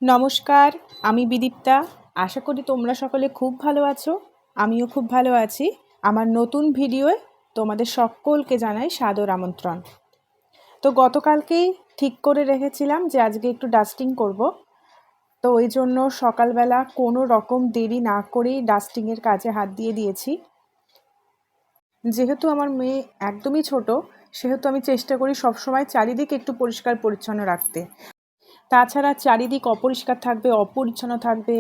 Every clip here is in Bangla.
নমস্কার, আমি বিদীপ্তা। আশা করি তোমরা সকলে খুব ভালো আছো। আমিও খুব ভালো আছি। আমার নতুন ভিডিওয়ে তোমাদের সকলকে জানাই সাদর আমন্ত্রণ। তো গতকালকেই ঠিক করে রেখেছিলাম যে আজকে একটু ডাস্টিং করব। তো ওই জন্য সকালবেলা কোনো রকম দেরি না করেই ডাস্টিংয়ের কাজে হাত দিয়ে দিয়েছি। যেহেতু আমার মেয়ে একদমই ছোট, সেহেতু আমি চেষ্টা করি সবসময় চারিদিক একটু পরিষ্কার পরিচ্ছন্ন রাখতে। তাছাড়া চারিদিক অপরিষ্কার থাকবে, অপরিচ্ছন্ন থাকবে,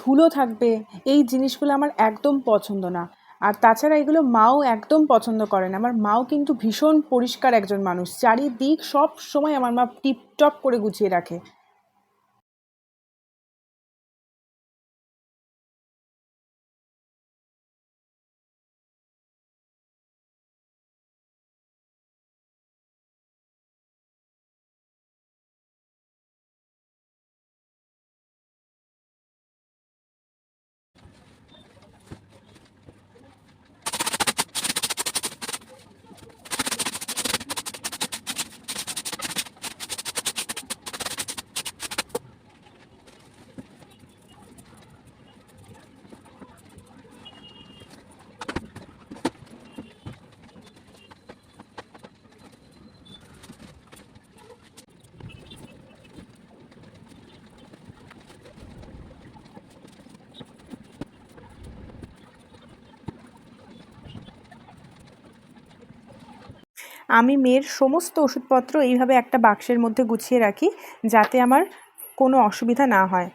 ধুলো থাকবে, এই জিনিসগুলো আমার একদম পছন্দ না। আর তাছাড়া এগুলো মাও একদম পছন্দ করে না। আমার মাও কিন্তু ভীষণ পরিষ্কার একজন মানুষ, চারিদিক সব সময় আমার মা টিপটপ করে গুছিয়ে রাখে। আমি মেয়ের সমস্ত ওষুধপত্র এইভাবে একটা বাক্সের মধ্যে গুছিয়ে রাখি, যাতে আমার কোনো অসুবিধা না হয়।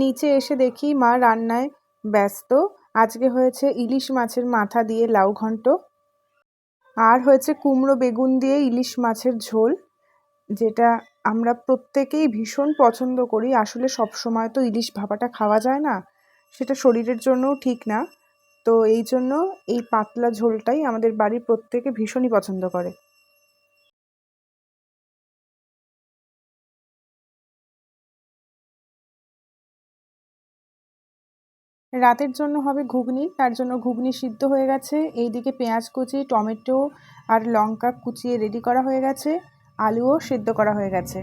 নিচে এসে দেখি মা রান্নায় ব্যস্ত। আজকে হয়েছে ইলিশ মাছের মাথা দিয়ে লাউ ঘন্ট, আর হয়েছে কুমড়ো বেগুন দিয়ে ইলিশ মাছের ঝোল, যেটা আমরা প্রত্যেকেই ভীষণ পছন্দ করি। আসলে সব সময় তো ইলিশ ভাপাটা খাওয়া যায় না, সেটা শরীরের জন্যও ঠিক না। তো এই জন্য এই পাতলা ঝোলটাই আমাদের বাড়ির প্রত্যেকে ভীষণই পছন্দ করে। রাতের জন্য হবে ঘুগনি, তার জন্য ঘুগনি সিদ্ধ হয়ে গেছে। এইদিকে পেঁয়াজ কুচি, টমেটো আর লঙ্কা কুচিয়ে রেডি করা হয়ে গেছে। আলুও সিদ্ধ করা হয়ে গেছে।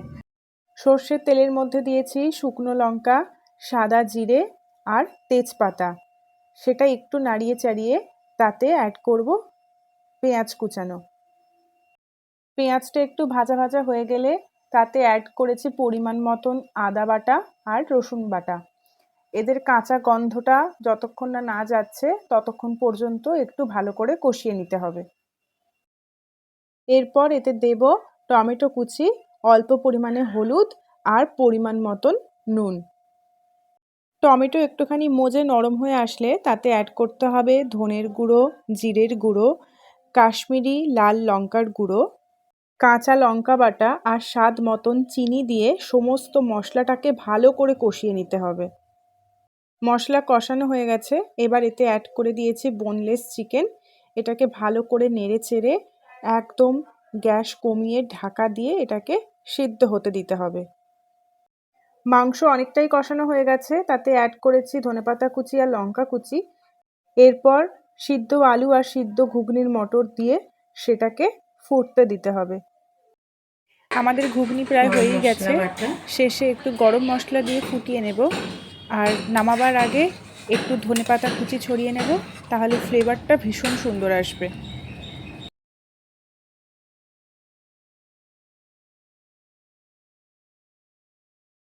সর্ষের তেলের মধ্যে দিয়েছি শুকনো লঙ্কা, সাদা জিরে আর তেজপাতা। সেটা একটু নাড়িয়ে চাড়িয়ে তাতে অ্যাড করব পেঁয়াজ কুচানো। পেঁয়াজটা একটু ভাজা ভাজা হয়ে গেলে তাতে অ্যাড করেছি পরিমাণ মতন আদা বাটা আর রসুন বাটা। এদের কাঁচা গন্ধটা যতক্ষণ না না যাচ্ছে ততক্ষণ পর্যন্ত একটু ভালো করে কষিয়ে নিতে হবে। এরপর এতে দেব টমেটো কুচি, অল্প পরিমাণে হলুদ আর পরিমাণ মতন নুন। টমেটো একটুখানি মজে নরম হয়ে আসলে তাতে অ্যাড করতে হবে ধনের গুঁড়ো, জিরের গুঁড়ো, কাশ্মীরি লাল লঙ্কার গুঁড়ো, কাঁচা লঙ্কা বাটা আর স্বাদ মতন চিনি দিয়ে সমস্ত মশলাটাকে ভালো করে কষিয়ে নিতে হবে। মশলা কষানো হয়ে গেছে, এবার এতে অ্যাড করে দিয়েছি বোনলেস চিকেন। এটাকে ভালো করে নেড়ে চেড়ে একদম গ্যাস কমিয়ে ঢাকা দিয়ে এটাকে সিদ্ধ হতে দিতে হবে। মাংস অনেকটাই কষানো হয়ে গেছে, তাতে অ্যাড করেছি ধনেপাতা কুচি আর লঙ্কা কুচি। এরপর সিদ্ধ আলু আর সিদ্ধ ঘুগনির মটর দিয়ে সেটাকে ফুটতে দিতে হবে। আমাদের ঘুগনি প্রায় হয়েই গেছে। শেষে একটু গরম মশলা দিয়ে ফুটিয়ে নেব, আর নামাবার আগে একটু ধনেপাতা কুচি ছড়িয়ে নেব, তাহলে ফ্লেভারটা ভীষণ সুন্দর আসবে।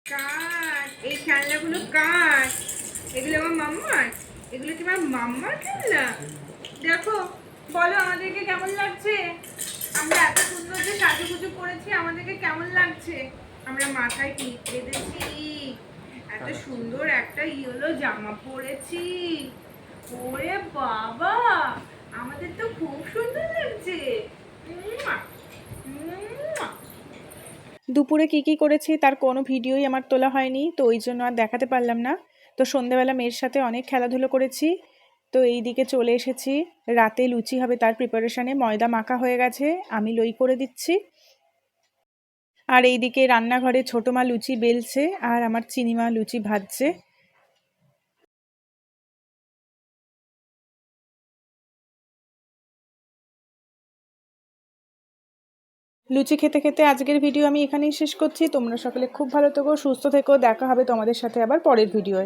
কার এই খেলনাগুলো কার? এগুলো আমার মাম্মার। এগুলো কি আমার মাম্মার খেলনা? দেখো, বলো আমাদেরকে কেমন লাগছে? আমরা এত সুন্দর যে সাজুগুজু করেছি, আমাদেরকে কেমন লাগছে? আমরা মাথায় টিপ বেঁধেছি, এত সুন্দর একটা ইয়েলো জামা পরেছি। ওরে বাবা, আমাদের তো খুব সুন্দর লাগছে। মুয়া, মুয়া। দুপুরে কী কী করেছি তার কোনো ভিডিওই আমার তোলা হয়নি, তো ওই জন্য আর দেখাতে পারলাম না। তো সন্ধেবেলা মেয়ের সাথে অনেক খেলাধুলো করেছি। তো এই দিকে চলে এসেছি, রাতে লুচি হবে তার প্রিপারেশানে। ময়দা মাখা হয়ে গেছে, আমি লই করে দিচ্ছি। আর এইদিকে রান্নাঘরে ছোটো মা লুচি বেলছে আর আমার চিনি মা লুচি ভাজছে। লুচি খেতে খেতে আজকের ভিডিও আমি এখানেই শেষ করছি। তোমরা সকলে খুব ভালো থেকো, সুস্থ থেকো। দেখা হবে তোমাদের সাথে আবার পরের ভিডিওয়।